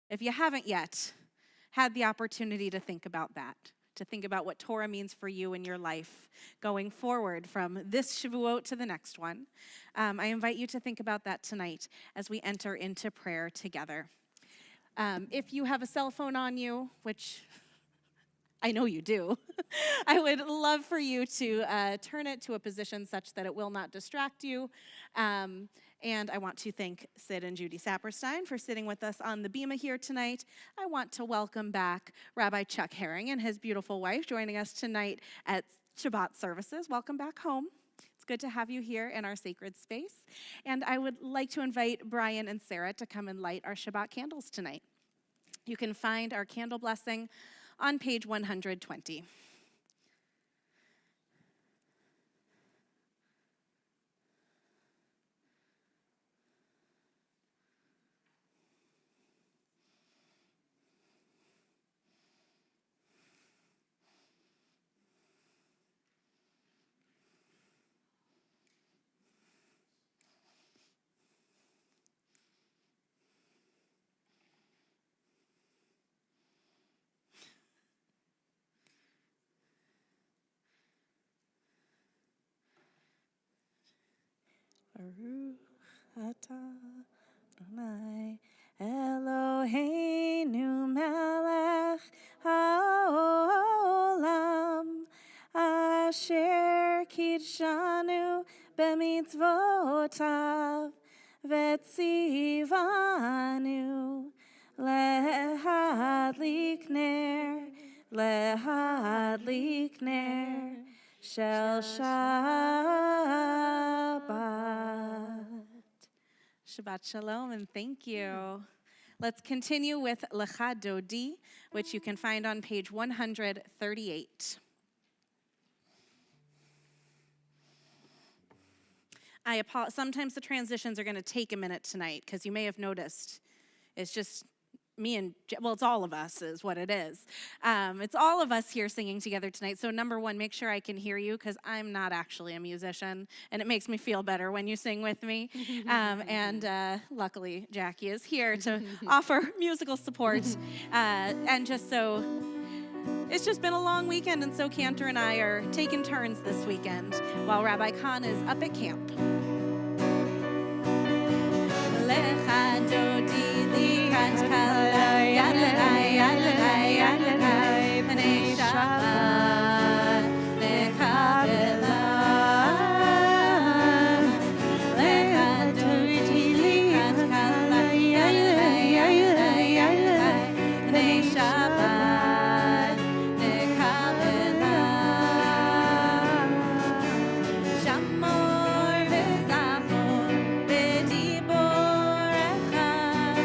If you haven't yet had the opportunity to think about that, to think about what Torah means for you in your life going forward from this Shavuot to the next one, I invite you to think about that tonight as we enter into prayer together. If you have a cell phone on you, which I know you do, I would love for you to turn it to a position such that it will not distract you. And I want to thank Sid and Judy Saperstein for sitting with us on the bima here tonight. I want to welcome back Rabbi Chuck Herring and his beautiful wife joining us tonight at Shabbat services. Welcome back home. It's good to have you here in our sacred space. And I would like to invite Brian and Sarah to come and light our Shabbat candles tonight. You can find our candle blessing on page 120. Baruch atah Adonai Eloheinu melech haolam asher kidshanu b'mitzvotav v'tzivanu lehadlik ner shel Shabbat. Shabbat Shalom and thank you. Let's continue with Lecha Dodi, which you can find on page 138. Sometimes the transitions are going to take a minute tonight because you may have noticed it's just me and, well, it's all of us is what it is. It's all of us here singing together tonight. So number one, make sure I can hear you because I'm not actually a musician and it makes me feel better when you sing with me. Luckily, Jackie is here to offer musical support. And just so, it's just been a long weekend and so Cantor and I are taking turns this weekend while Rabbi Khan is up at camp. Lecha Dodi li'at kalai Adonai Adonai Adonai Pnei Shabbat lekabela. Lecha Dodi li'at kalai Adonai Adonai Adonai Pnei Shabbat lekabela. Shamor v'zachor v'dibor echad.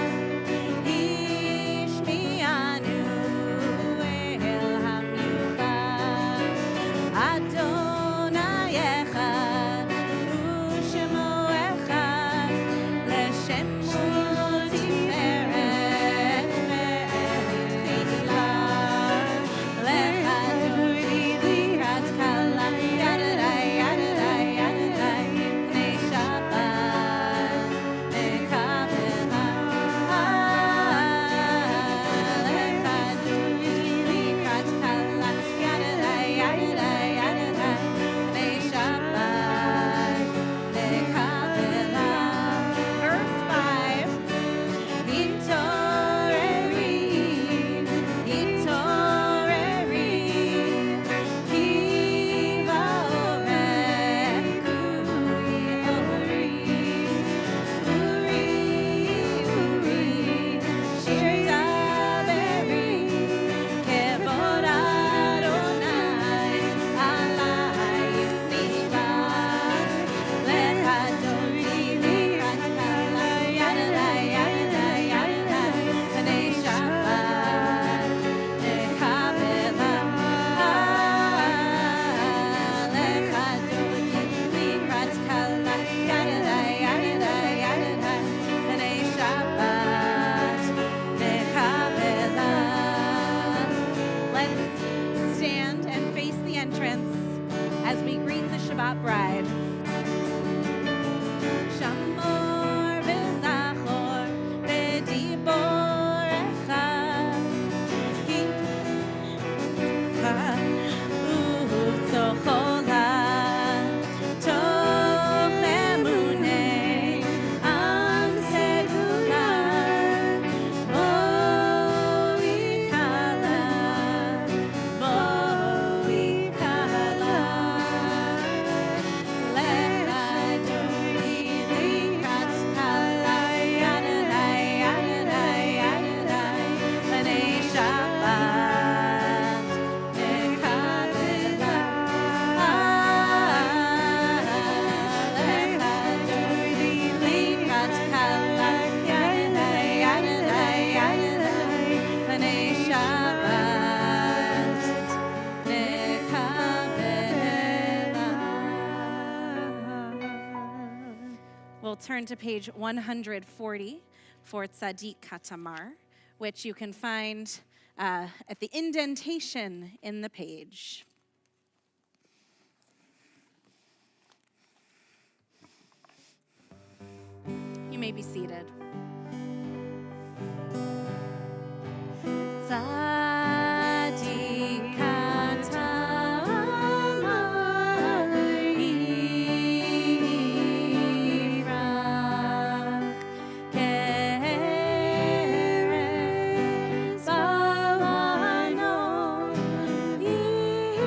turn to page 140 for Tzadik Katamar, which you can find at the indentation in the page. You may be seated. Tzadik Katamar Yifrach Keres Bavano Yiseh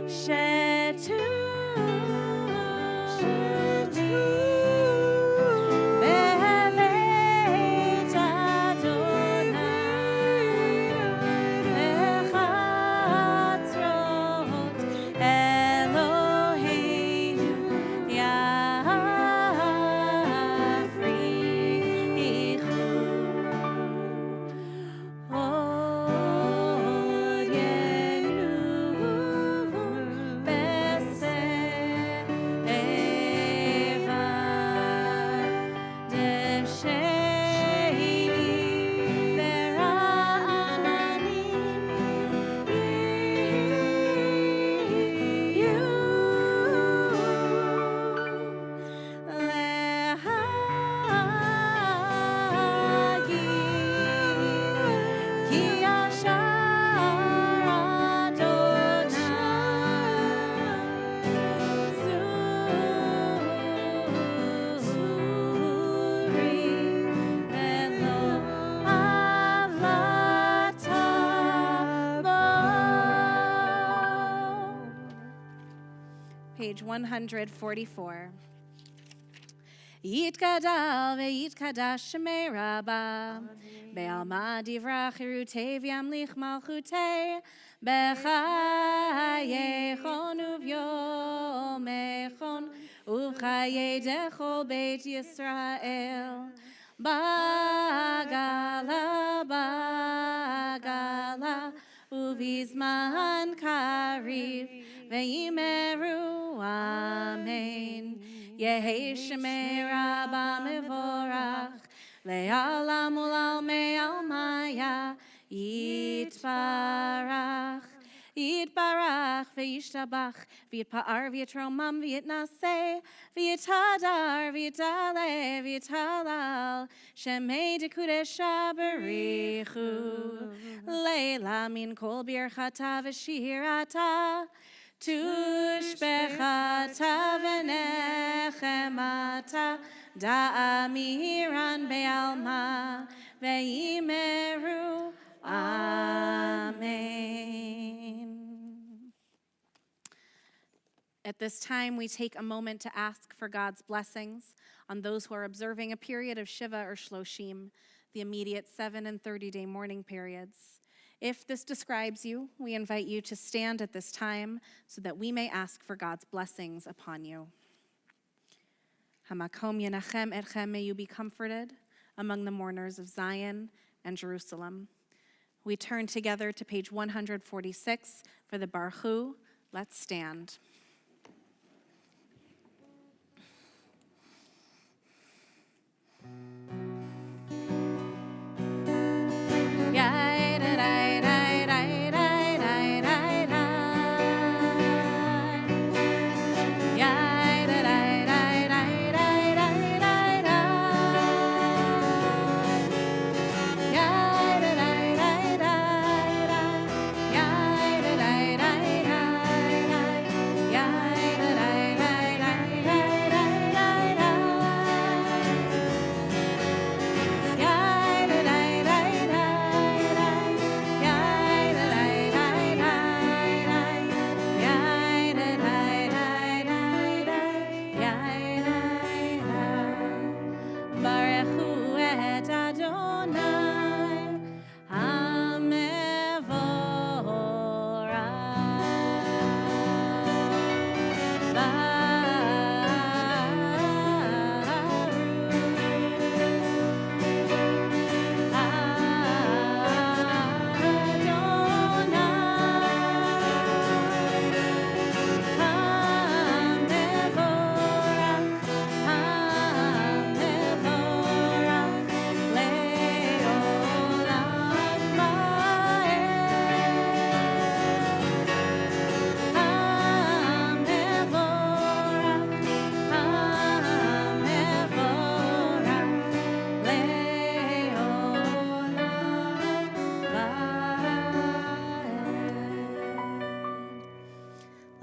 Shetu Page 144. Yitgadal ve'yitkadash shemei rabba be'alma divrach irutei v'yamlich malchutei b'chayechon uvyomechon u'chayei dechol beit Yisrael bagala bagala uvizman kariv ve'imeru amen. Yehi shemei rabba mevorach le'alam u'lalmei almaya yitbarach yitbarach ve'yishtabach v'yitpa'ar v'yitromam v'yitnaseh v'yitadar v'yitale v'yitalal shemei dekudesha berichu leila min kol birchata v'shirata Tushbechata v'nechemata da'amiran be'alma ve'imeru amen. At this time, we take a moment to ask for God's blessings on those who are observing a period of Shiva or Shloshim, the immediate 7 and 30-day mourning periods. If this describes you, we invite you to stand at this time so that we may ask for God's blessings upon you. Hamakom yenachem etchem, may you be comforted among the mourners of Zion and Jerusalem. We turn together to page 146 for the Baruch. Let's stand.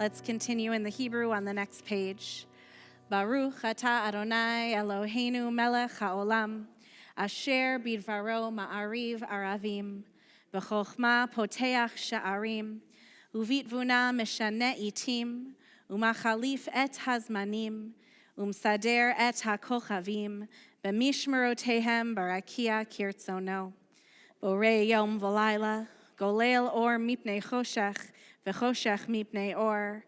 Let's continue in the Hebrew on the next page. Baruch atah Adonai Eloheinu melech haolam, asher bidvaro ma'ariv aravim, b'chochma poteach sha'arim, uvitvuna meshane itim, umachalif et hazmanim, umsader et hakochavim, b'mishmerotehem barakia kirtzono. Borei yom v'layla, golel or mipnei choshech, v'choshech mipnei or,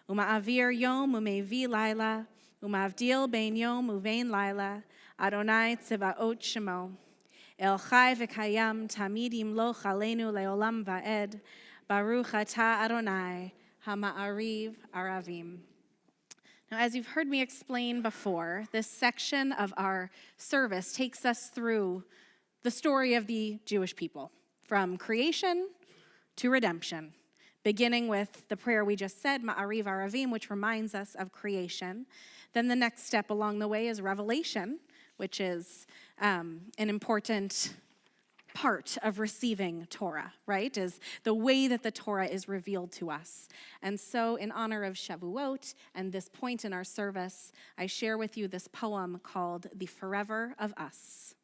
uma'avir yom umevi layla, umavdil bein yom uvein layla, Adonai tzevaot shemo. El chai v'kayam tamid yimloch aleinu leolam va'ed, Baruch atah Adonai, hama'ariv aravim. Now, as you've heard me explain before, this section of our service takes us through the story of the Jewish people, from creation to redemption, beginning with the prayer we just said, Ma'ariv Aravim, which reminds us of creation. Then the next step along the way is revelation, which is an important part of receiving Torah, right? Is the way that the Torah is revealed to us. And so in honor of Shavuot and this point in our service, I share with you this poem called The Forever of Us.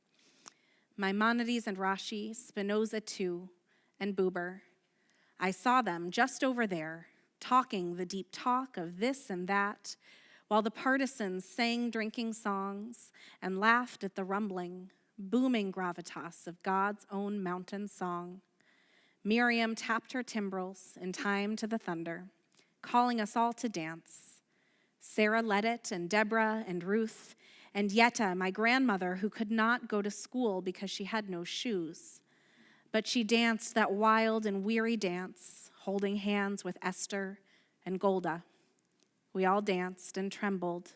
Maimonides and Rashi, Spinoza too, and Buber. I saw them just over there, talking the deep talk of this and that, while the partisans sang drinking songs and laughed at the rumbling, booming gravitas of God's own mountain song. Miriam tapped her timbrels in time to the thunder, calling us all to dance. Sarah led it, and Deborah and Ruth, and Yetta, my grandmother, who could not go to school because she had no shoes. But she danced that wild and weary dance, holding hands with Esther and Golda. We all danced and trembled.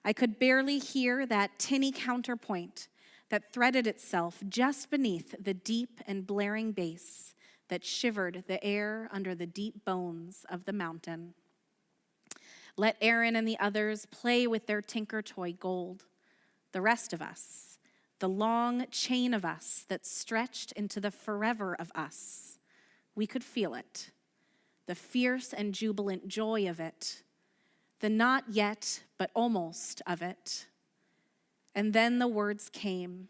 I could barely hear that tinny counterpoint that threaded itself just beneath the deep and blaring bass that shivered the air under the deep bones of the mountain. Let Aaron and the others play with their tinker toy gold. The rest of us, the long chain of us that stretched into the forever of us, we could feel it, the fierce and jubilant joy of it, the not yet but almost of it. And then the words came.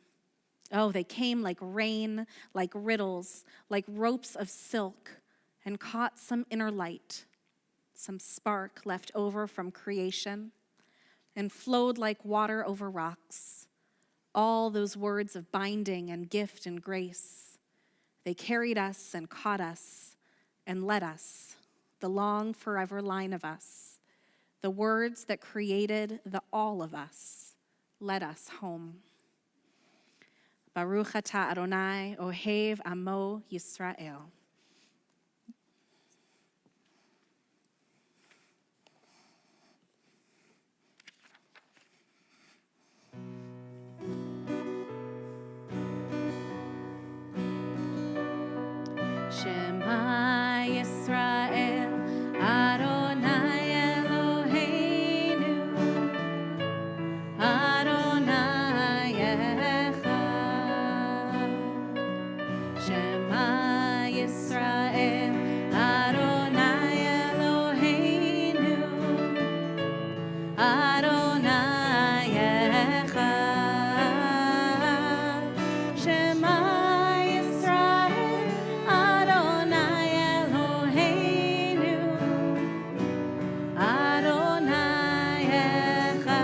Oh, they came like rain, like riddles, like ropes of silk, and caught some inner light, some spark left over from creation, and flowed like water over rocks. All those words of binding and gift and grace. They carried us and caught us and led us, the long forever line of us, the words that created the all of us. Led us home. Baruch atah Adonai, Ohev Amo Yisrael. Shema Yisrael, Adonai Eloheinu, Adonai Echad. Shema Yisrael, Adonai Eloheinu, Adonai Echad. Shema Yisrael, Adonai Eloheinu, Adonai Echad.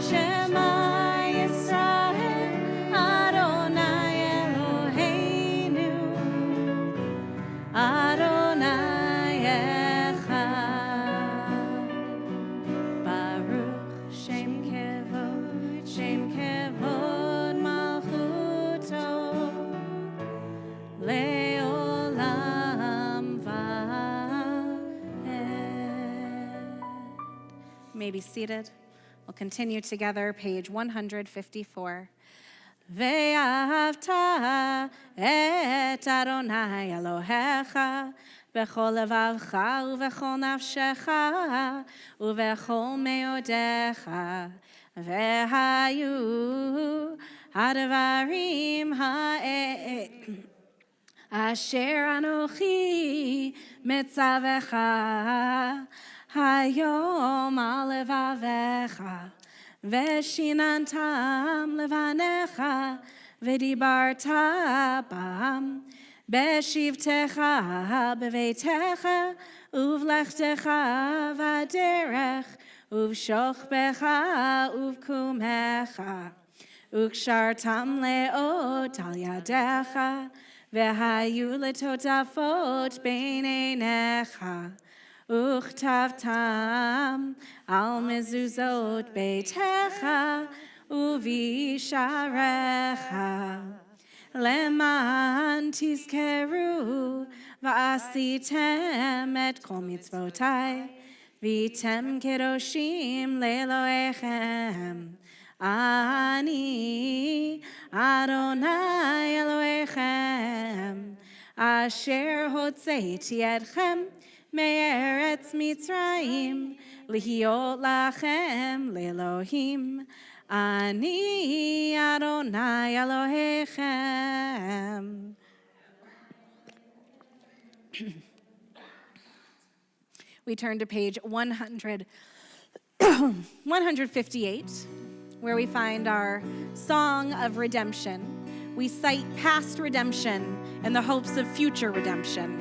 Shema Yisrael, Adonai Eloheinu, Adonai Echad. Baruch Shem Kevod Malchuto, Leolam Vaed. You may be seated. We'll continue together, page 154. Ve'ahavta et Adonai Elohecha b'chol levavcha u'v'chol nafshecha u'v'chol meodecha ve'hayu hadvarim Asher Anochi Metzavecha Hayom Alevavecha Veshinantam Levanecha V'dibarta Bam Beshivtecha Beveitecha Uvlechtecha Vaderech Uvshochbecha Uvkumecha Ukshartam leot al yadecha V'hayu letotafot beinenecha Uchtavtam al mezuzot beitecha Uvisharecha Leman tizkeru V'asitem et kol mitzvotai V'tem kedoshim le'elohechem Ani Adonai Elohechem Asher hotzeiti etchem me'eretz Mitzrayim lihiot lachem le'Elohim Ani Adonai Elohechem. We turn to page 158. Where we find our song of redemption. We cite past redemption in the hopes of future redemption.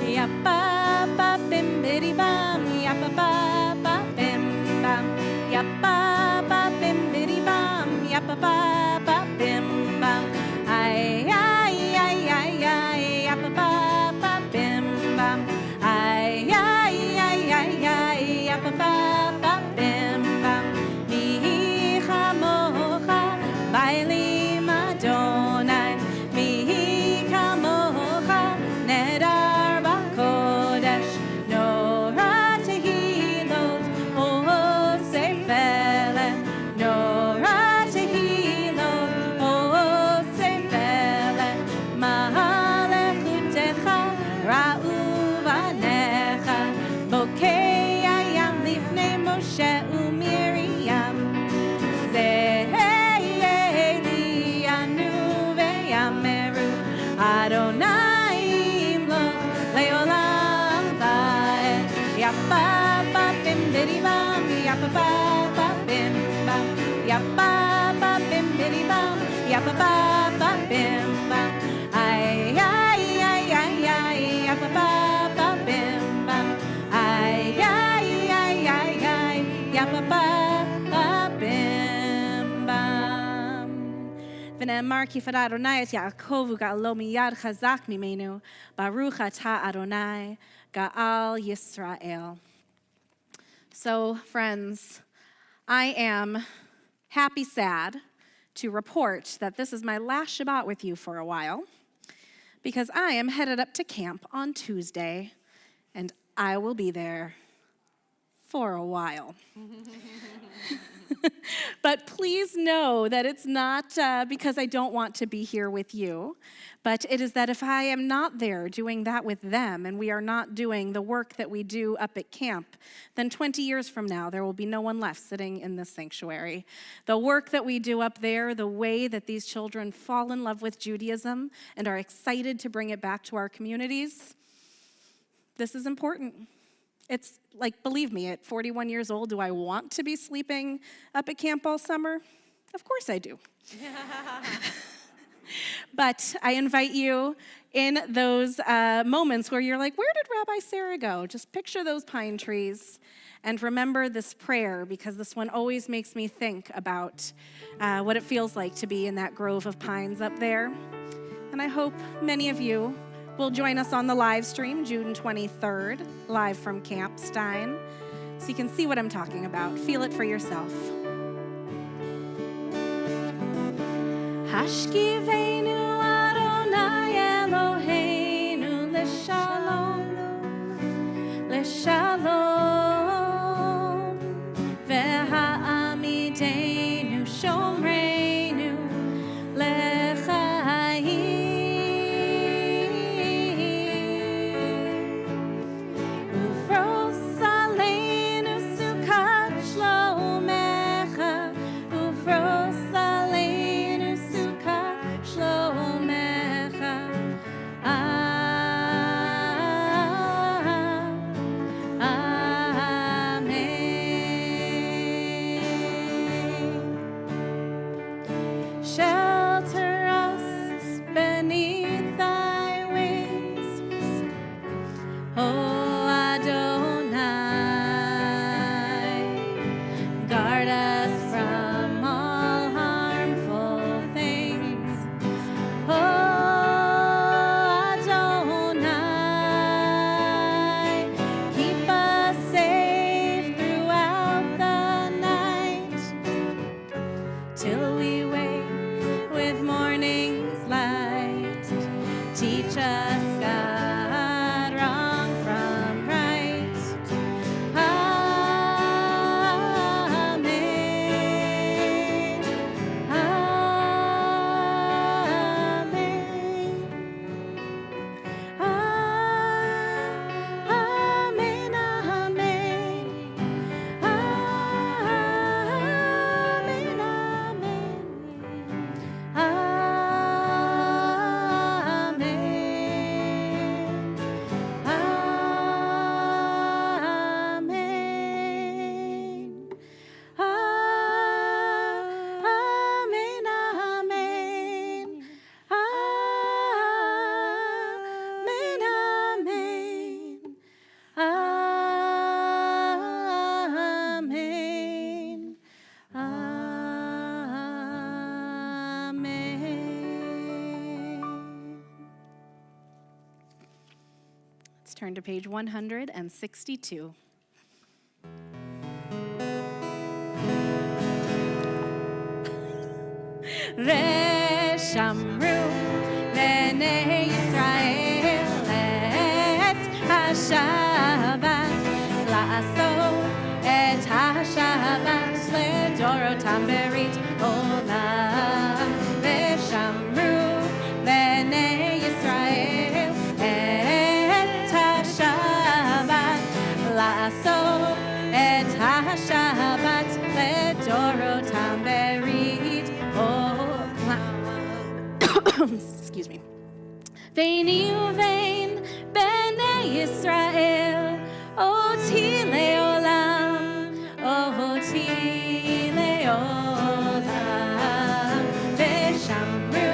Yappa ba bim bidi bam, yappa ba ba bim bam, yappa ba bim bidi bam, yappa ba ba bim bam, ay ay ay ay ay, yappa ba ba bim bam, ay ay ay ay ay, yappa ba. ונאמר כי פדה אדוני את יעקב וגאלו מיד חזק ממנו ברוך אתה אדוני גאל Yisrael. So, friends, I am happy, sad to report that this is my last Shabbat with you for a while because I am headed up to camp on Tuesday and I will be there for a while. But please know that it's not because I don't want to be here with you, but it is that if I am not there doing that with them and we are not doing the work that we do up at camp, then 20 years from now, there will be no one left sitting in this sanctuary. The work that we do up there, the way that these children fall in love with Judaism and are excited to bring it back to our communities, this is important. It's like, believe me, at 41 years old, do I want to be sleeping up at camp all summer? Of course I do. But I invite you in those moments where you're like, where did Rabbi Sarah go? Just picture those pine trees and remember this prayer, because this one always makes me think about what it feels like to be in that grove of pines up there. And I hope many of you will join us on the live stream June 23rd, live from Camp Stein, so you can see what I'm talking about. Feel it for yourself. Hashkivenu Adonai Eloheinu Leshalom, Leshalom, V'ha'amideinu Shomreinu Lechayim. turn to page 162. ושמרו בני ישראל את השבת, לעשות את השבת לדורותם ברית עולם. ושמרו בני ישראל את השבת, לעשות את השבת לדורותם ברית excuse me. ביני ובין בני ישראל אותי לעולם, אותי לעולם. ושמרו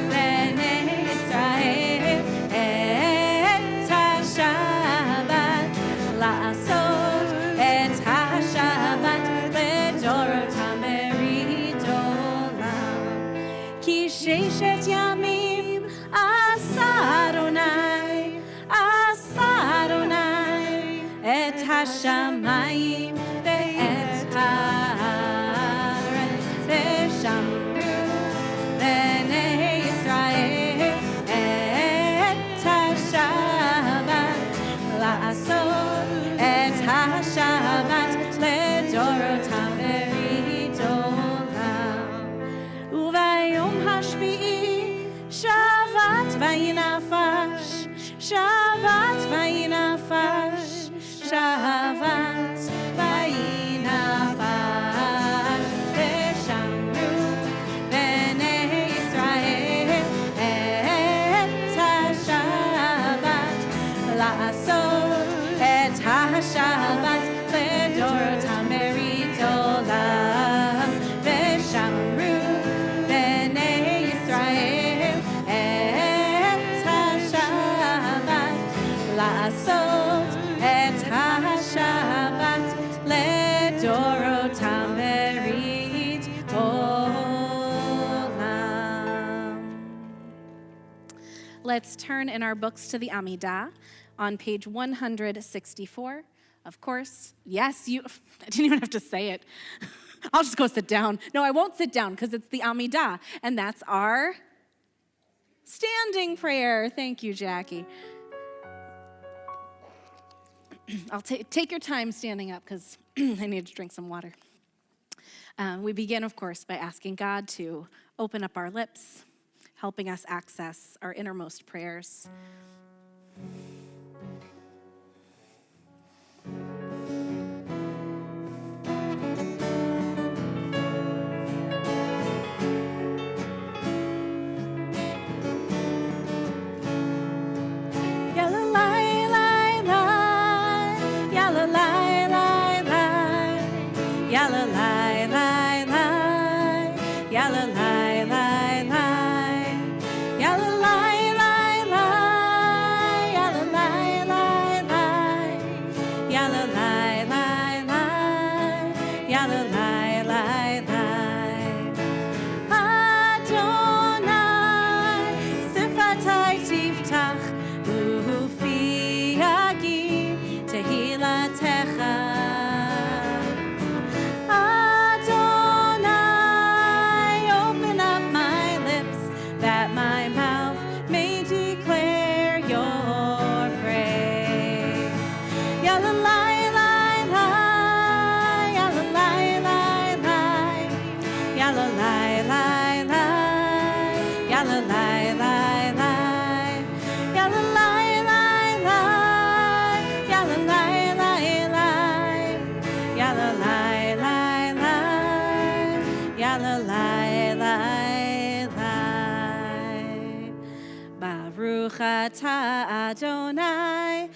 בני ישראל את השבת, לעשות את השבת לדורותם ברית עולם. כי ששת ימים עשה אדוני, עשה אדוני את השמיים ואת הארץ. ושמרו בני ישראל את השבת, לעשות את השבת לדורותם ברית עולם. וביום השביעי שבת וינפש, שבת וינפש, שבת וינפש. ושמרו בני ישראל את השבת, לעשות את השבת לדורותם ברית עולם. ושמרו בני ישראל את השבת, לעשות את השבת לדורותם ברית עולם. Let's turn in our books to the Amidah on page 164. Of course, yes, I didn't even have to say it. I'll just go sit down. No, I won't sit down because it's the Amidah, and that's our standing prayer. Thank you, Jackie. I'll take your time standing up because I need to drink some water. We begin, of course, by asking God to open up our lips, helping us access our innermost prayers. Baruch atah Adonai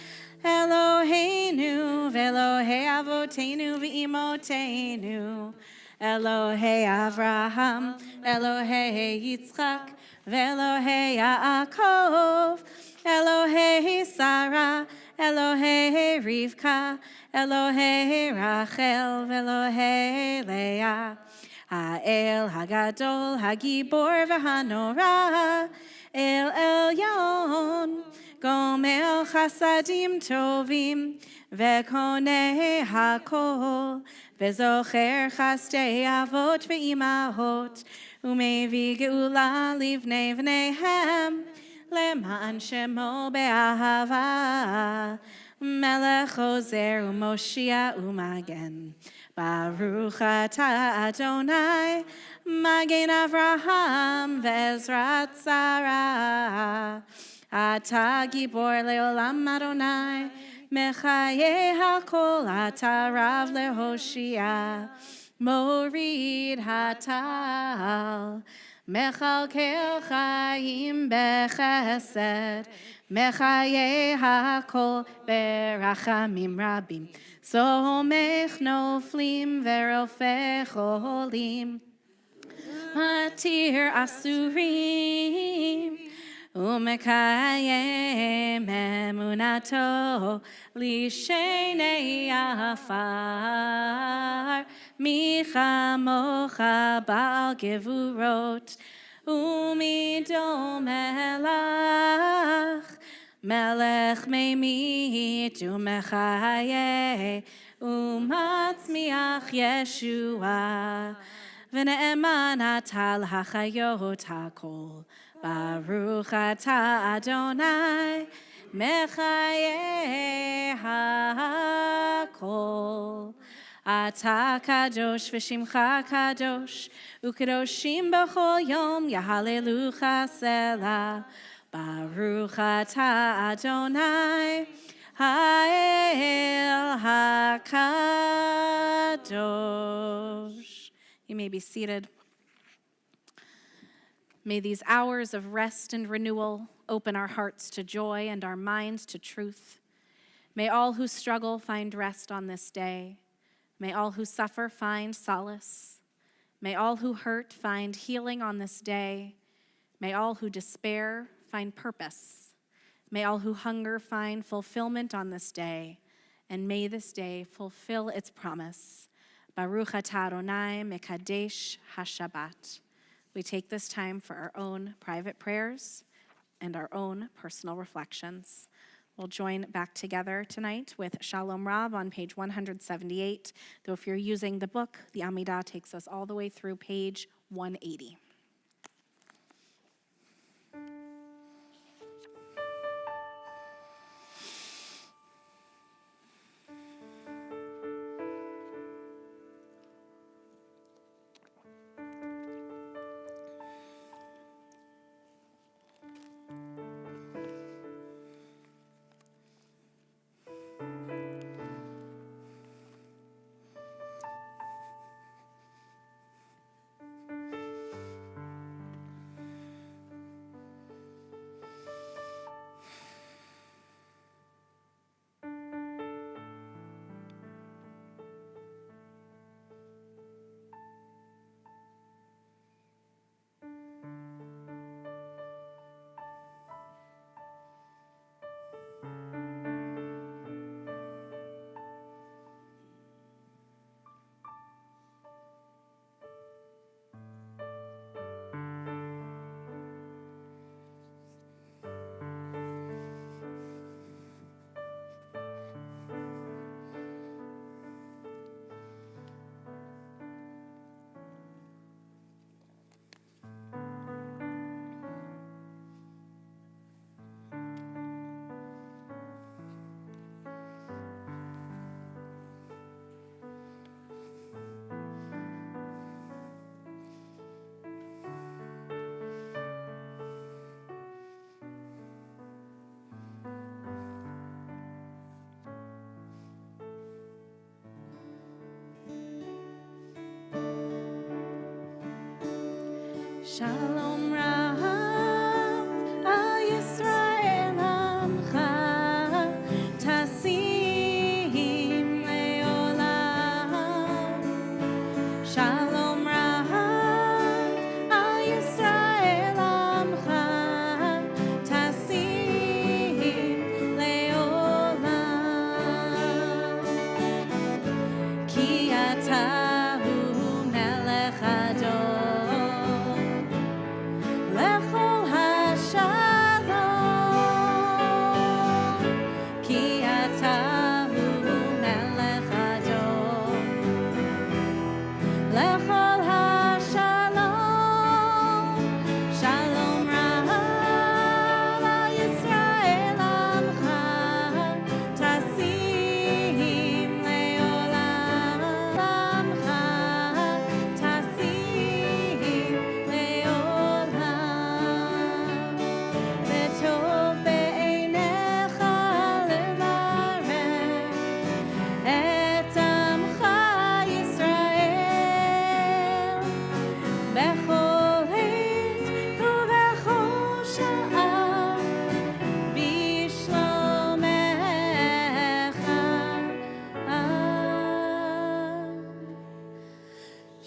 Eloheinu v'Elohei Avotenu v'Imotenu Elohei Avraham Elohei Yitzchak v'Elohei Yaakov Elohei Sarah Elohei Rivka Elohei Rachel v'Elohei Leah Ha'el Hagadol Hagibor v'Hanora אל עליון, גומל חסדים טובים, וקונה הכל, וזוכר חסדי אבות ואימהות, ומביא גאולה לבני בניהם, למען שמו באהבה. מלך עוזר ומושיע ומגן, ברוך אתה אדוני, מגן אברהם ועזרת שרה. אתה גיבור לעולם אדוני, מחיי הכל אתה רב להושיע, מוריד הטל, מכלכל חיים בחסד, מחיי הכל ברחמים רבים, סומך נופלים ורופא חולים, מתיר אסורים, ומקיים אמונתו לשני עפר. מי כמוך בעל גבורות ומידו מלך, מלך ממית ומחיה ומצמיח ישועה, ונאמן אתה להחיות הכל. ברוך אתה אדוני, מחיי הכל. אתה קדוש ושמך קדוש, וקדושים בכל יום יהללוך סלה. ברוך אתה אדוני, האל הקדוש. You may be seated. May these hours of rest and renewal open our hearts to joy and our minds to truth. May all who struggle find rest on this day. May all who suffer find solace. May all who hurt find healing on this day. May all who despair find purpose. May all who hunger find fulfillment on this day. And may this day fulfill its promise. Baruch atah Adonai mekadesh hashabbat. We take this time for our own private prayers and our own personal reflections. We'll join back together tonight with Shalom Rav on page 178, though if you're using the book, the Amidah takes us all the way through page 180. Shalom Rav, Al Yisrael Amcha, Tasim Leolam. Shalom Rav, Al Yisrael Amcha, Tasim Leolam. Ki ata hu melech Adon. Lechol Hashem.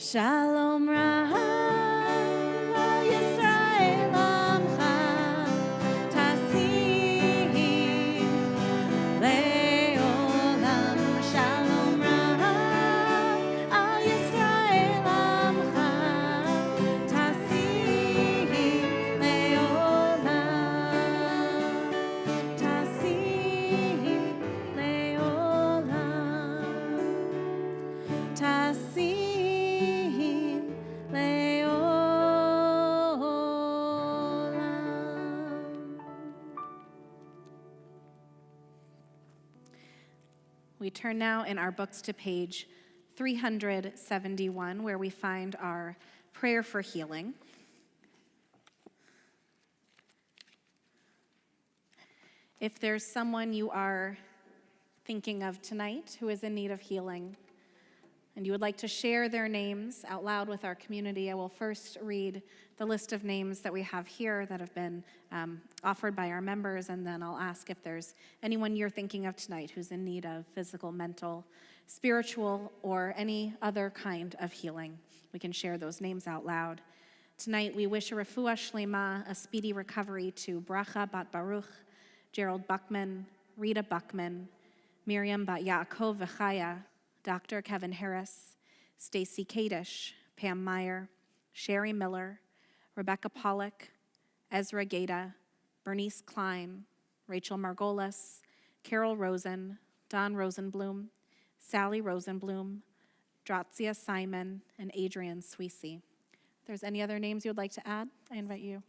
Shalom Rav Yisrael Amcha Tasim Le'olam. Shalom Rav Al Yisrael Amcha Tasim Le'olam. Tasim Le'olam. Tasim We turn now in our books to page 371, where we find our prayer for healing. If there's someone you are thinking of tonight who is in need of healing, and you would like to share their names out loud with our community, I will first read the list of names that we have here that have been offered by our members, and then I'll ask if there's anyone you're thinking of tonight who's in need of physical, mental, spiritual, or any other kind of healing. We can share those names out loud. Tonight, we wish a refuah shlema, a speedy recovery to Bracha bat Baruch, Gerald Buckman, Rita Buckman, Miriam bat Yaakov Vechaya, Dr. Kevin Harris, Stacy Kadish, Pam Meyer, Sherry Miller, Rebecca Pollock, Ezra Gata, Bernice Klein, Rachel Margolis, Carol Rosen, Don Rosenblum, Sally Rosenblum, Dratzia Simon, and Adrian Sweesey. If there's any other names you would like to add, I invite you.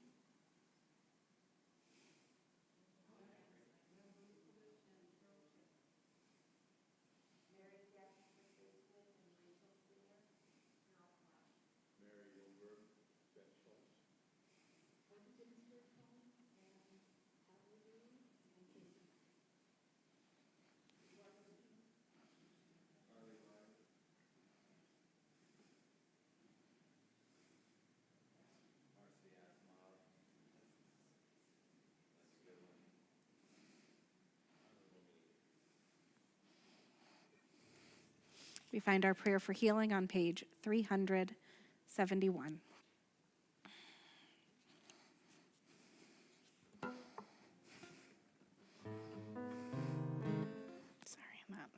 We find our prayer for healing on page 371. Sorry, I'm up.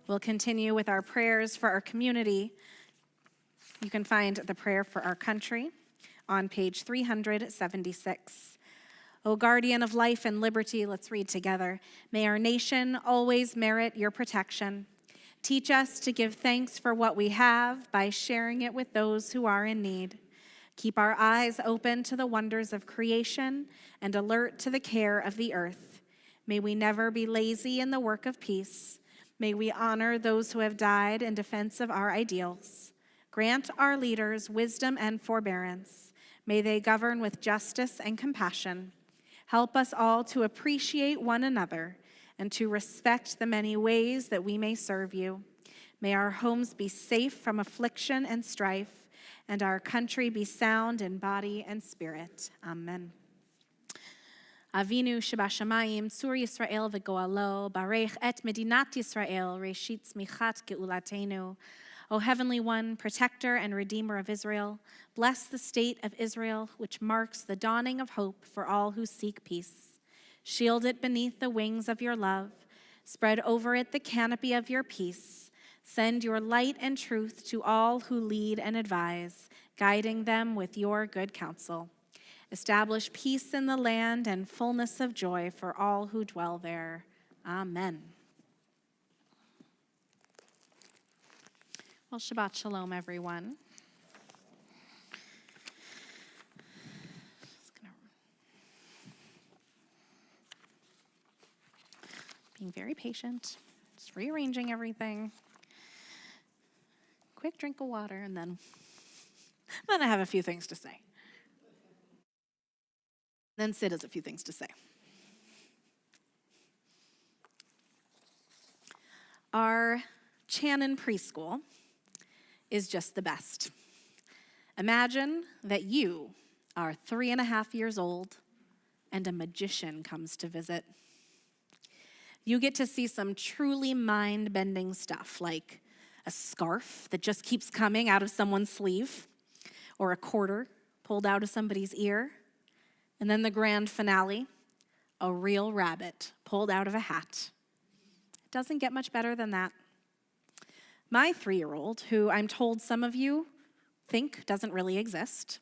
We'll continue with our prayers for our community. You can find the prayer for our country on page 376. O guardian of life and liberty, let's read together. May our nation always merit your protection. Teach us to give thanks for what we have by sharing it with those who are in need. Keep our eyes open to the wonders of creation and alert to the care of the earth. May we never be lazy in the work of peace. May we honor those who have died in defense of our ideals. Grant our leaders wisdom and forbearance. May they govern with justice and compassion. Help us all to appreciate one another and to respect the many ways that we may serve you. May our homes be safe from affliction and strife, and our country be sound in body and spirit. Amen. Avinu shebashamayim, Tzur Yisrael v'goalo, barech et medinat Yisrael, reshit tzmichat geulatenu. O Heavenly One, protector and redeemer of Israel, bless the state of Israel, which marks the dawning of hope for all who seek peace. Shield it beneath the wings of your love. Spread over it the canopy of your peace. Send your light and truth to all who lead and advise, guiding them with your good counsel. Establish peace in the land and fullness of joy for all who dwell there. Amen. Well, Shabbat Shalom, everyone. Being very patient, just rearranging everything. Quick drink of water, and then I have a few things to say. Then Sid has a few things to say. Our Channon preschool is just the best. Imagine that you are 3.5 years old and a magician comes to visit. You get to see some truly mind-bending stuff, like a scarf that just keeps coming out of someone's sleeve, or a quarter pulled out of somebody's ear, and then the grand finale, a real rabbit pulled out of a hat. It doesn't get much better than that. My 3-year-old, who I'm told some of you think doesn't really exist.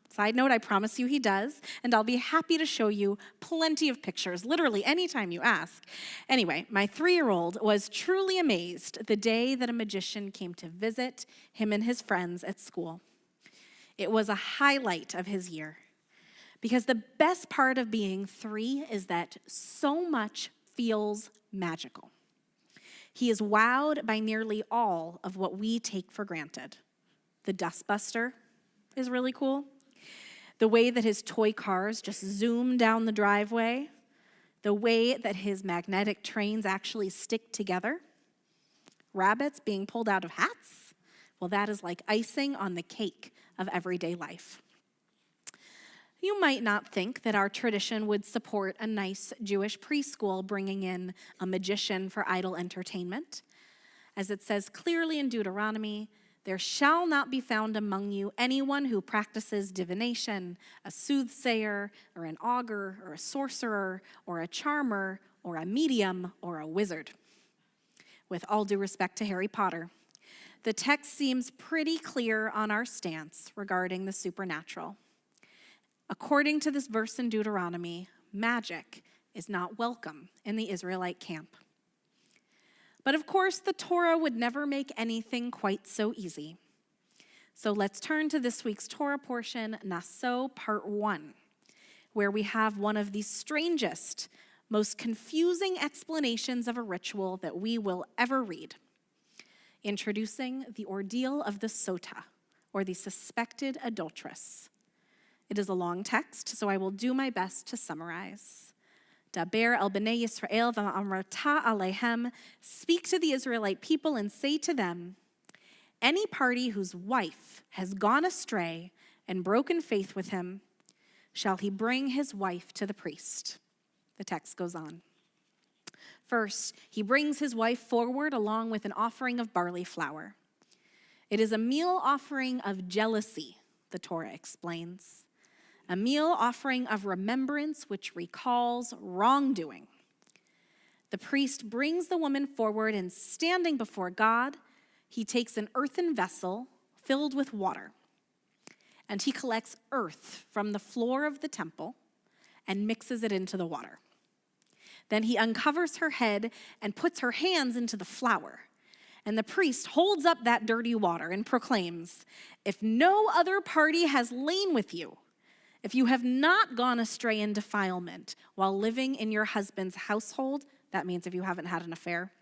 Side note, I promise you he does, and I'll be happy to show you plenty of pictures, literally anytime you ask. Anyway, my 3-year-old was truly amazed the day that a magician came to visit him and his friends at school. It was a highlight of his year, because the best part of being 3 is that so much feels magical. He is wowed by nearly all of what we take for granted. The dustbuster is really cool. The way that his toy cars just zoom down the driveway. The way that his magnetic trains actually stick together. Rabbits being pulled out of hats. Well, that is like icing on the cake of everyday life. You might not think that our tradition would support a nice Jewish preschool bringing in a magician for idle entertainment. As it says clearly in Deuteronomy, there shall not be found among you anyone who practices divination, a soothsayer, or an augur, or a sorcerer, or a charmer, or a medium, or a wizard. With all due respect to Harry Potter, the text seems pretty clear on our stance regarding the supernatural. According to this verse in Deuteronomy, magic is not welcome in the Israelite camp. But of course, the Torah would never make anything quite so easy. So let's turn to this week's Torah portion, Naso, Part 1, where we have one of the strangest, most confusing explanations of a ritual that we will ever read. Introducing the ordeal of the sota, or the suspected adulteress. It is a long text, so I will do my best to summarize. Daber el bnei Yisrael v'amrata alehem, speak to the Israelite people and say to them, any party whose wife has gone astray and broken faith with him, shall he bring his wife to the priest. The text goes on. First, he brings his wife forward along with an offering of barley flour. It is a meal offering of jealousy, the Torah explains. A meal offering of remembrance which recalls wrongdoing. The priest brings the woman forward, and standing before God, he takes an earthen vessel filled with water, and he collects earth from the floor of the temple and mixes it into the water. Then he uncovers her head and puts her hands into the flour. And the priest holds up that dirty water and proclaims, "If no other party has lain with you, if you have not gone astray in defilement while living in your husband's household," that means if you haven't had an affair,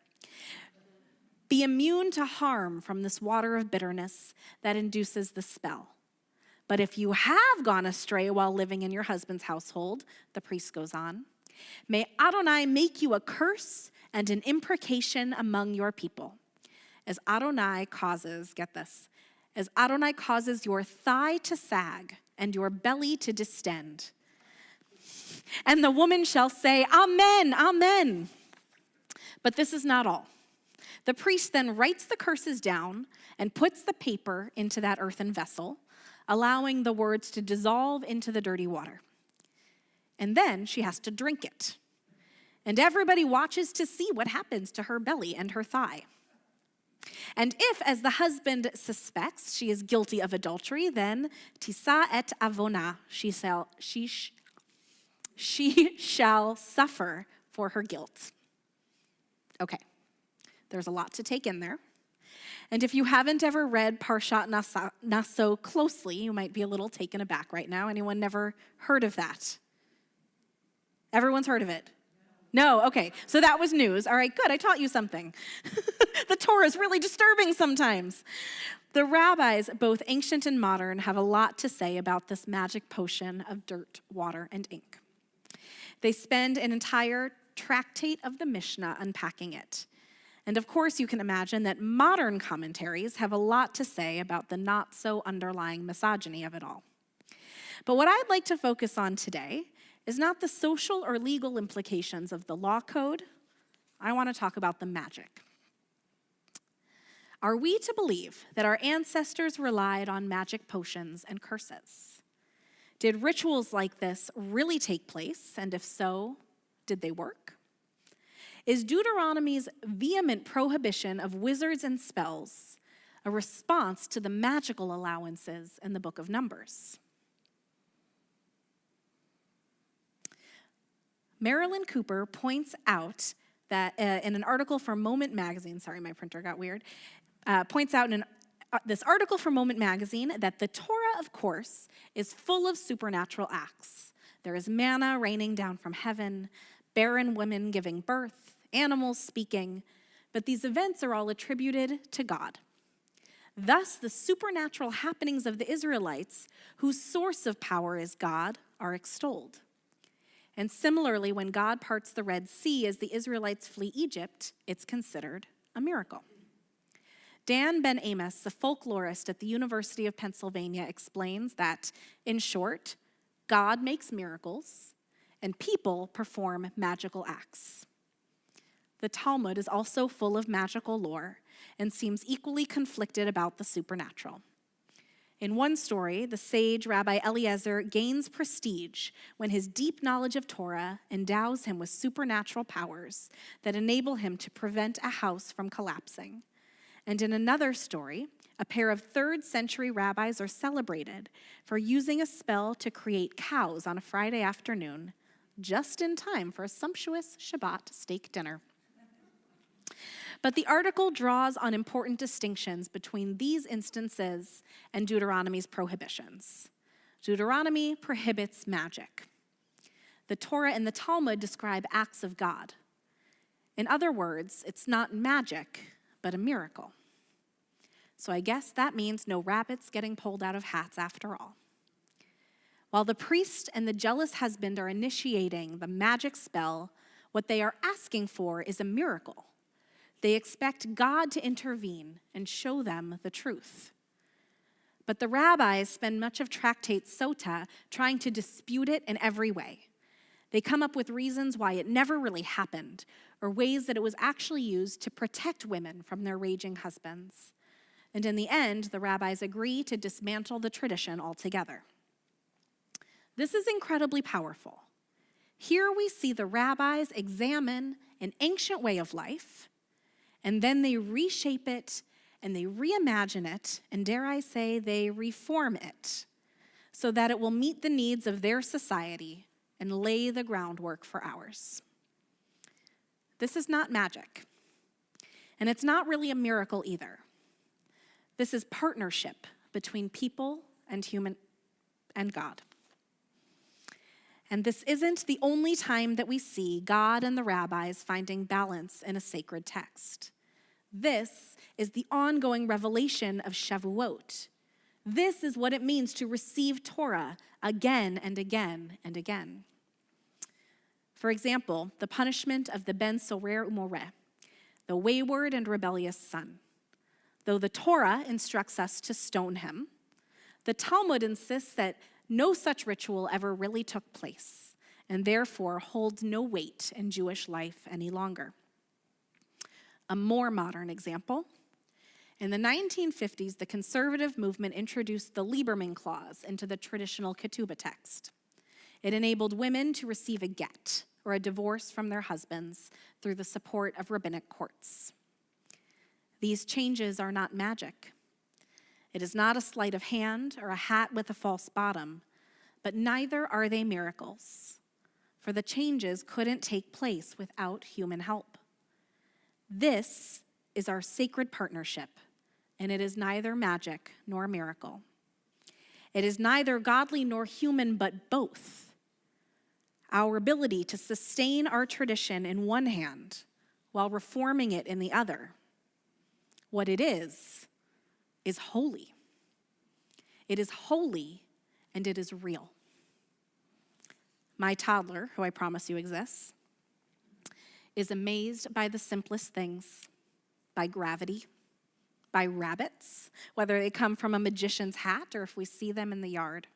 "be immune to harm from this water of bitterness that induces the spell. But if you have gone astray while living in your husband's household," the priest goes on, "may Adonai make you a curse and an imprecation among your people. As Adonai causes," get this, "as Adonai causes your thigh to sag and your belly to distend. And the woman shall say, 'Amen, amen.'" But this is not all. The priest then writes the curses down and puts the paper into that earthen vessel, allowing the words to dissolve into the dirty water. And then she has to drink it. And everybody watches to see what happens to her belly and her thigh. And if, as the husband suspects, she is guilty of adultery, then tisa et avona, she shall suffer for her guilt. Okay, there's a lot to take in there. And if you haven't ever read Parshat Naso closely, you might be a little taken aback right now. Anyone never heard of that? Everyone's heard of it? No, okay, so that was news. All right, good, I taught you something. The Torah is really disturbing sometimes. The rabbis, both ancient and modern, have a lot to say about this magic potion of dirt, water, and ink. They spend an entire tractate of the Mishnah unpacking it. And of course, you can imagine that modern commentaries have a lot to say about the not-so-underlying misogyny of it all. But what I'd like to focus on today is not the social or legal implications of the law code. I want to talk about the magic. Are we to believe that our ancestors relied on magic potions and curses? Did rituals like this really take place? And if so, did they work? Is Deuteronomy's vehement prohibition of wizards and spells a response to the magical allowances in the book of Numbers? Marilyn Cooper points out that in an article from Moment Magazine, sorry, my printer got weird, points out in this article from Moment Magazine that the Torah, of course, is full of supernatural acts. There is manna raining down from heaven, barren women giving birth, animals speaking, but these events are all attributed to God. Thus, the supernatural happenings of the Israelites, whose source of power is God, are extolled. And similarly, when God parts the Red Sea as the Israelites flee Egypt, it's considered a miracle. Dan Ben Amos, a folklorist at the University of Pennsylvania, explains that, in short, God makes miracles and people perform magical acts. The Talmud is also full of magical lore and seems equally conflicted about the supernatural. In one story, the sage Rabbi Eliezer gains prestige when his deep knowledge of Torah endows him with supernatural powers that enable him to prevent a house from collapsing. And in another story, a pair of 3rd century rabbis are celebrated for using a spell to create cows on a Friday afternoon, just in time for a sumptuous Shabbat steak dinner. But the article draws on important distinctions between these instances and Deuteronomy's prohibitions. Deuteronomy prohibits magic. The Torah and the Talmud describe acts of God. In other words, it's not magic, but a miracle. So I guess that means no rabbits getting pulled out of hats after all. While the priest and the jealous husband are initiating the magic spell, what they are asking for is a miracle. They expect God to intervene and show them the truth. But the rabbis spend much of Tractate Sota trying to dispute it in every way. They come up with reasons why it never really happened, or ways that it was actually used to protect women from their raging husbands. And in the end, the rabbis agree to dismantle the tradition altogether. This is incredibly powerful. Here we see the rabbis examine an ancient way of life, and then they reshape it, and they reimagine it, and dare I say, they reform it, so that it will meet the needs of their society and lay the groundwork for ours. This is not magic, and it's not really a miracle either. This is partnership between people and God. And this isn't the only time that we see God and the rabbis finding balance in a sacred text. This is the ongoing revelation of Shavuot. This is what it means to receive Torah again and again and again. For example, the punishment of the Ben Sorer Umoreh, the wayward and rebellious son. Though the Torah instructs us to stone him, the Talmud insists that no such ritual ever really took place, and therefore holds no weight in Jewish life any longer. A more modern example, in the 1950s, the conservative movement introduced the Lieberman Clause into the traditional ketubah text. It enabled women to receive a get, or a divorce from their husbands, through the support of rabbinic courts. These changes are not magic. It is not a sleight of hand or a hat with a false bottom, but neither are they miracles, for the changes couldn't take place without human help. This is our sacred partnership, and it is neither magic nor miracle. It is neither godly nor human, but both. Our ability to sustain our tradition in one hand while reforming it in the other. What it is holy. It is holy, and it is real. My toddler, who I promise you exists, is amazed by the simplest things, by gravity, by rabbits, whether they come from a magician's hat or if we see them in the yard.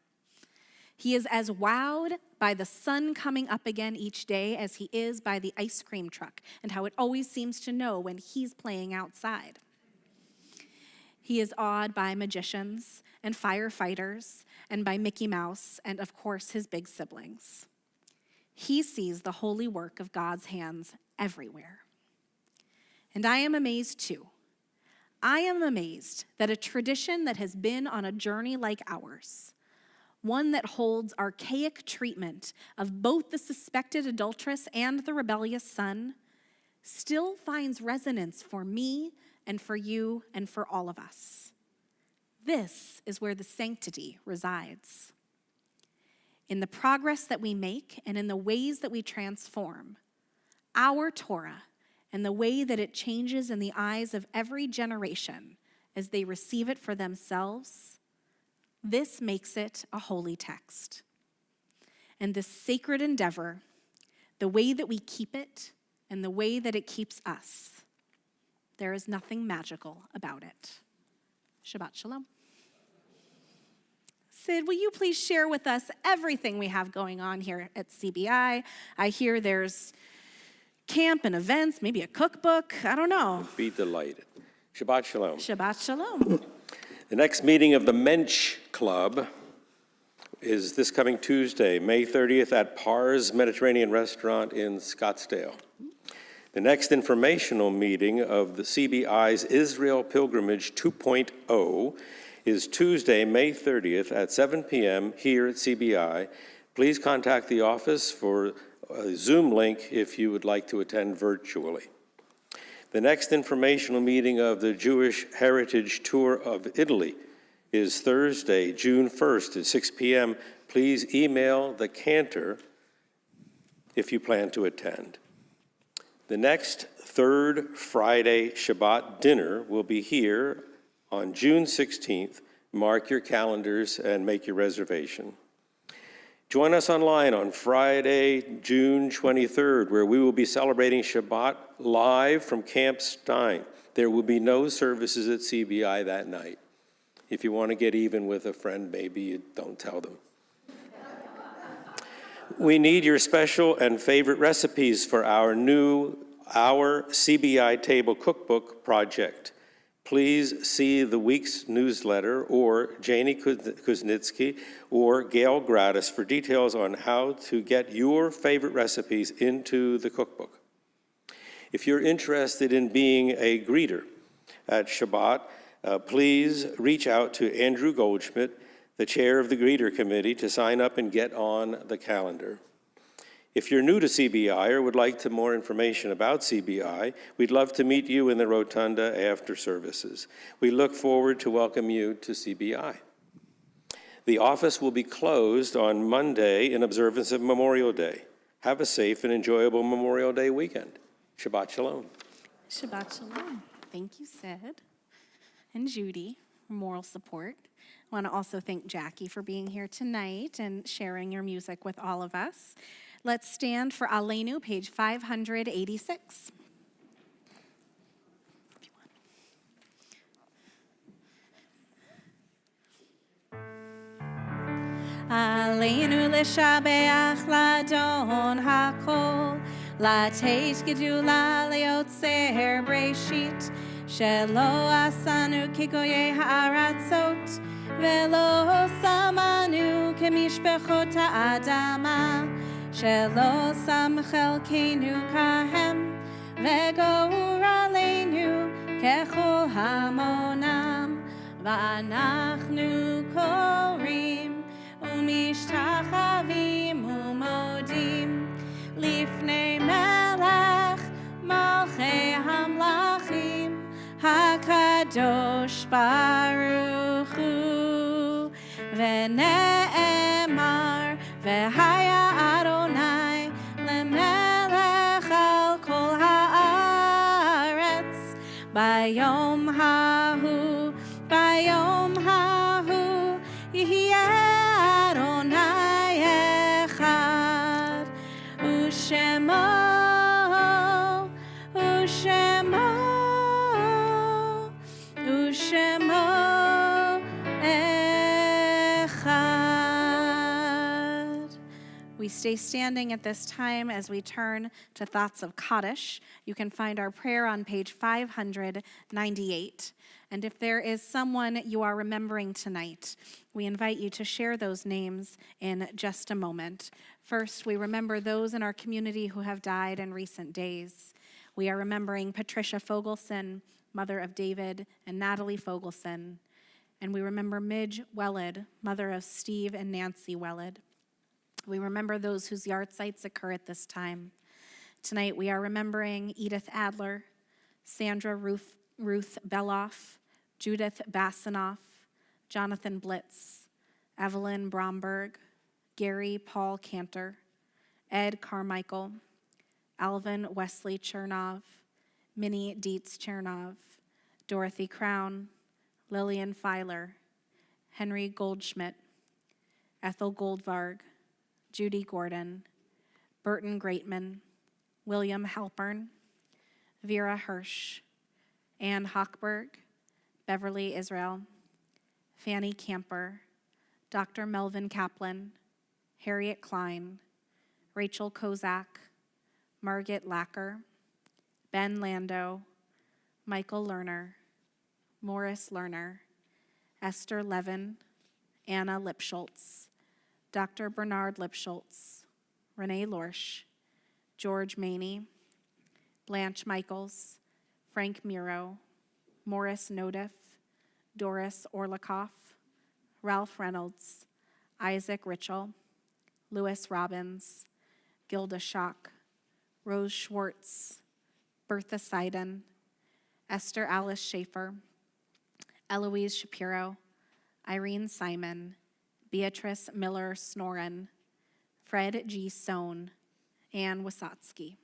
He is as wowed by the sun coming up again each day as he is by the ice cream truck and how it always seems to know when he's playing outside. He is awed by magicians and firefighters and by Mickey Mouse and, of course, his big siblings. He sees the holy work of God's hands everywhere. And I am amazed too. I am amazed that a tradition that has been on a journey like ours, one that holds archaic treatment of both the suspected adulteress and the rebellious son, still finds resonance for me and for you and for all of us. This is where the sanctity resides. In the progress that we make and in the ways that we transform, our Torah and the way that it changes in the eyes of every generation as they receive it for themselves, this makes it a holy text. And this sacred endeavor, the way that we keep it and the way that it keeps us, there is nothing magical about it. Shabbat shalom. Sid, will you please share with us everything we have going on here at CBI? I hear there's camp and events, maybe a cookbook, I don't know. Be delighted. Shabbat shalom. Shabbat shalom. The next meeting of the Mensch Club is this coming Tuesday, May 30th at Par's Mediterranean Restaurant in Scottsdale. The next informational meeting of the CBI's Israel Pilgrimage 2.0 is Tuesday, May 30th at 7 p.m. here at CBI. Please contact the office for a Zoom link if you would like to attend virtually. The next informational meeting of the Jewish Heritage Tour of Italy is Thursday, June 1st at 6 p.m. Please email the cantor if you plan to attend. The next third Friday Shabbat dinner will be here on June 16th. Mark your calendars and make your reservation. Join us online on Friday, June 23rd, where we will be celebrating Shabbat live from Camp Stein. There will be no services at CBI that night. If you want to get even with a friend, maybe you don't tell them. We need your special and favorite recipes for our CBI Table Cookbook project. Please see the week's newsletter or Janie Kuznitsky or Gail Gratis for details on how to get your favorite recipes into the cookbook. If you're interested in being a greeter at Shabbat, please reach out to Andrew Goldschmidt, the chair of the Greeter Committee, to sign up and get on the calendar. If you're new to CBI or would like more information about CBI, we'd love to meet you in the rotunda after services. We look forward to welcome you to CBI. The office will be closed on Monday in observance of Memorial Day. Have a safe and enjoyable Memorial Day weekend. Shabbat Shalom. Shabbat Shalom. Thank you, Sid and Judy, for moral support. I want to also thank Jackie for being here tonight and sharing your music with all of us. Let's stand for Aleinu, page 586. Aleinu l'shabeach ladon hakol, lateish gedula leotzer breshit, shelo asanu kigoye ha'aratzot, velo samanu kemishpechot ha'adama, shelo sam chelkeinu kahem, vegor aleinu kechol hamonam, va'anachnu korim, ומשתחווים ומודים לפני מלך מלכי המלכים הקדוש ברוך הוא ונאמר והיה אדוני למלך על כל הארץ ביום ההוא יהיה We stay standing at this time as we turn to thoughts of Kaddish. You can find our prayer on page 598. And if there is someone you are remembering tonight, we invite you to share those names in just a moment. First, we remember those in our community who have died in recent days. We are remembering Patricia Fogelson, mother of David and Natalie Fogelson. And we remember Midge Welled, mother of Steve and Nancy Welled. We remember those whose yard sites occur at this time. Tonight we are remembering Edith Adler, Sandra Ruth Beloff, Judith Bassanoff, Jonathan Blitz, Evelyn Bromberg, Gary Paul Cantor, Ed Carmichael, Alvin Wesley Chernov, Minnie Dietz Chernov, Dorothy Crown, Lillian Filer, Henry Goldschmidt, Ethel Goldvarg, Judy Gordon, Burton Greatman, William Halpern, Vera Hirsch, Ann Hochberg, Beverly Israel, Fanny Camper, Dr. Melvin Kaplan, Harriet Klein, Rachel Kozak, Margaret Lacker, Ben Lando, Michael Lerner, Morris Lerner, Esther Levin, Anna Lipschultz, Dr. Bernard Lipschultz, Renee Lorsch, George Maney, Blanche Michaels, Frank Miro, Morris Nodiff, Doris Orlikoff, Ralph Reynolds, Isaac Ritchell, Louis Robbins, Gilda Schock, Rose Schwartz, Bertha Seiden, Esther Alice Schaefer, Eloise Shapiro, Irene Simon, Beatrice Miller Snoren, Fred G. Sohn, Ann Wasotsky.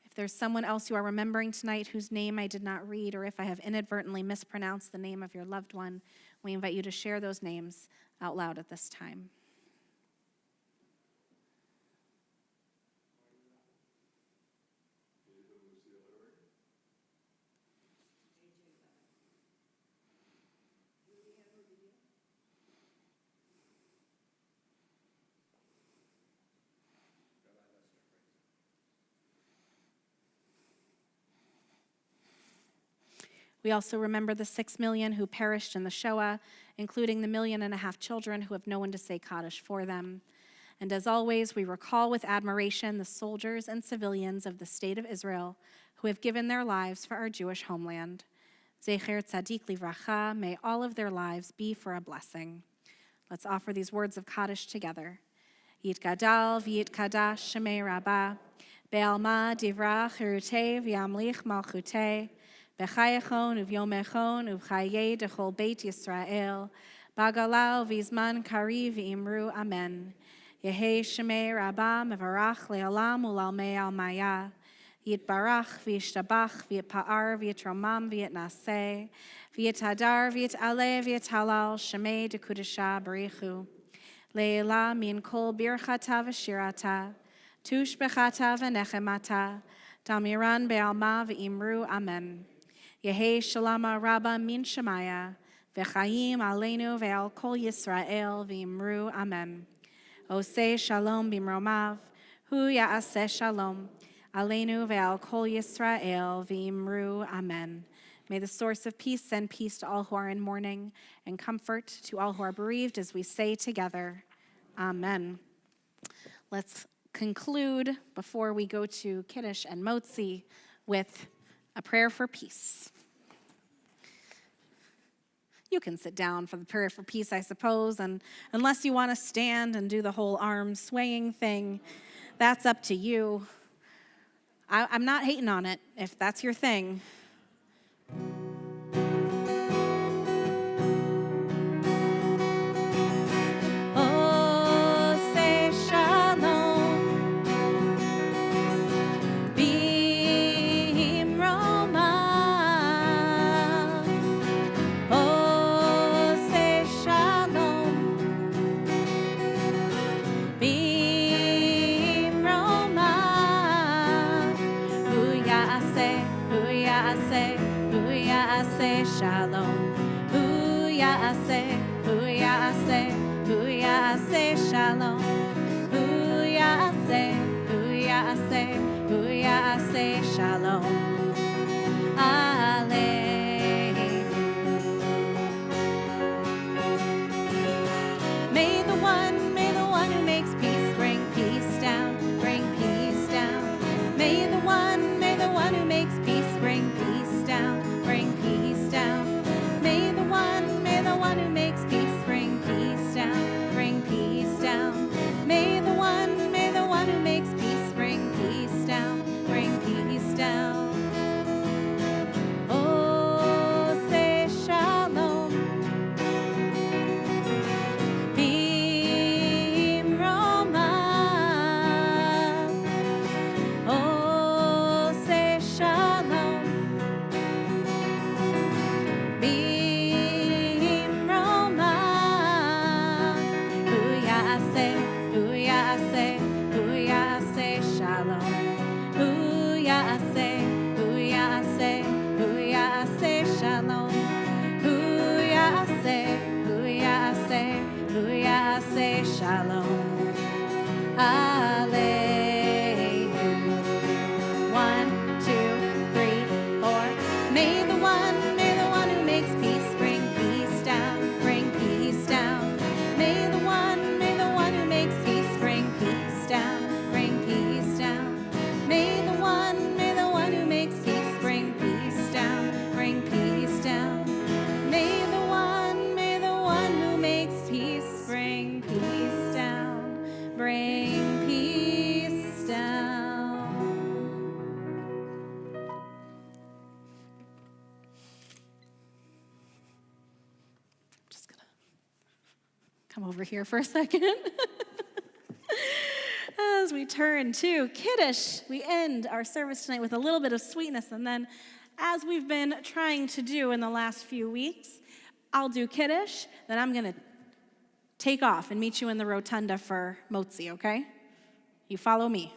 If there's someone else you are remembering tonight whose name I did not read, or if I have inadvertently mispronounced the name of your loved one, we invite you to share those names out loud at this time. We also remember the 6 million who perished in the Shoah, including the 1.5 million children who have no one to say Kaddish for them. And as always, we recall with admiration the soldiers and civilians of the state of Israel who have given their lives for our Jewish homeland. Zecher Tzadik Livracha, may all of their lives be for a blessing. Let's offer these words of Kaddish together. Yitgadal v'yitkadash shemei rabbah. Be'alma divra chirutei v'yamlich malchutei. B'chayachon uv'yomechon uv'chayei dechol beit Yisrael. Bagalau v'izman kari v'imru amen. Yehei shemei rabbah mevarach le'olam u'lalmei almaya. Yitbarach v'yishtabach v'yitpa'ar v'yitromam v'yitnaseh. V'yithadar v'yit'aleh v'yithalal shemei dekudashah barichu. Leila min kol birchata v'shirata. Tush bechata v'nechemata. Damiran be'alma v'imru amen. Yehei shalama rabba min shemaya. V'chaim aleinu ve'al kol Yisrael v'imru amen. Oseh shalom bimromav. Hu ya'aseh shalom. Aleinu ve'al kol Yisrael v'imru amen. May the source of peace send peace to all who are in mourning and comfort to all who are bereaved as we say together, amen. Let's conclude before we go to Kiddush and Motzi with a prayer for peace. You can sit down for the prayer for peace, I suppose, and unless you want to stand and do the whole arm swaying thing, that's up to you. I'm not hating on it if that's your thing. Oh, say shalom. Bimroma. Oh, say shalom. Bimroma. Hu ya'aseh shalom. Hu ya'aseh shalom. Hu ya'aseh shalom. Alleluia. May the one who makes peace bring peace down, bring peace down. May the one who makes peace bring peace down, bring peace down. May the one who makes peace bring peace down, bring peace down. May the one who makes peace bring peace down, bring peace down. Oh, say shalom. Bimroma. Oh, say shalom. Bimroma. Hu ya'aseh shalom. Hu ya'aseh shalom. Hu ya'aseh shalom. Alleluia. 1, 2, 3, 4. May the one who makes peace bring peace down, bring peace down. May the one who makes peace bring peace down, bring peace down. May the one who makes peace bring peace down, bring peace down. May the one who makes peace bring peace down, bring peace down. Just gonna come over here for a second. As we turn to Kiddush, we end our service tonight with a little bit of sweetness, and then as we've been trying to do in the last few weeks, I'll do Kiddush, then I'm gonna take off and meet you in the rotunda for Motzi, okay? You follow me.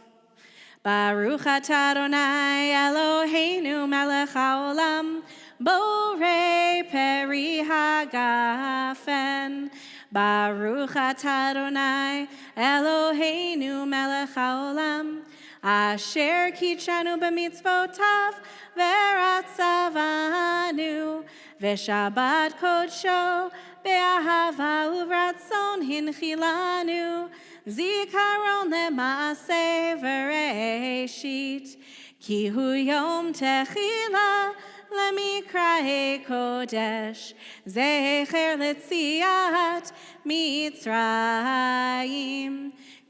Baruch atah Adonai Eloheinu melech haolam, borei peri hagafen. Baruch atah Adonai Eloheinu melech haolam, asher kitshanu b'mitzvotav v'ratzavanu, v'shabbat kodsho be'ahava uvratzon hinchilanu, zikaron le'maaseh v'reishit, ki hu yom techila lemikrae kodesh, zecher letziat Mitzrayim,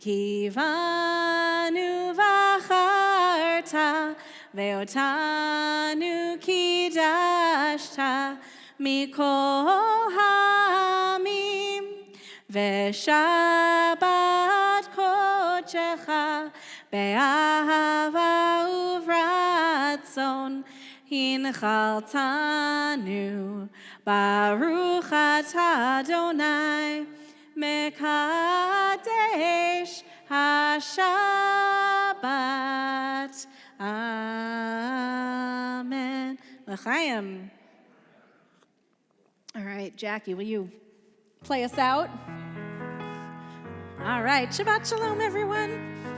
Kivanu v'acharta, ve'otanu kidashta, mikol ha'amim, ve'shabbat kodecha, be'ahava uvratzon, hinchaltanu, baruch atah Adonai, Mekadesh HaShabbat. Amen. L'chaim. All right, Jackie, will you play us out? All right, Shabbat Shalom, everyone.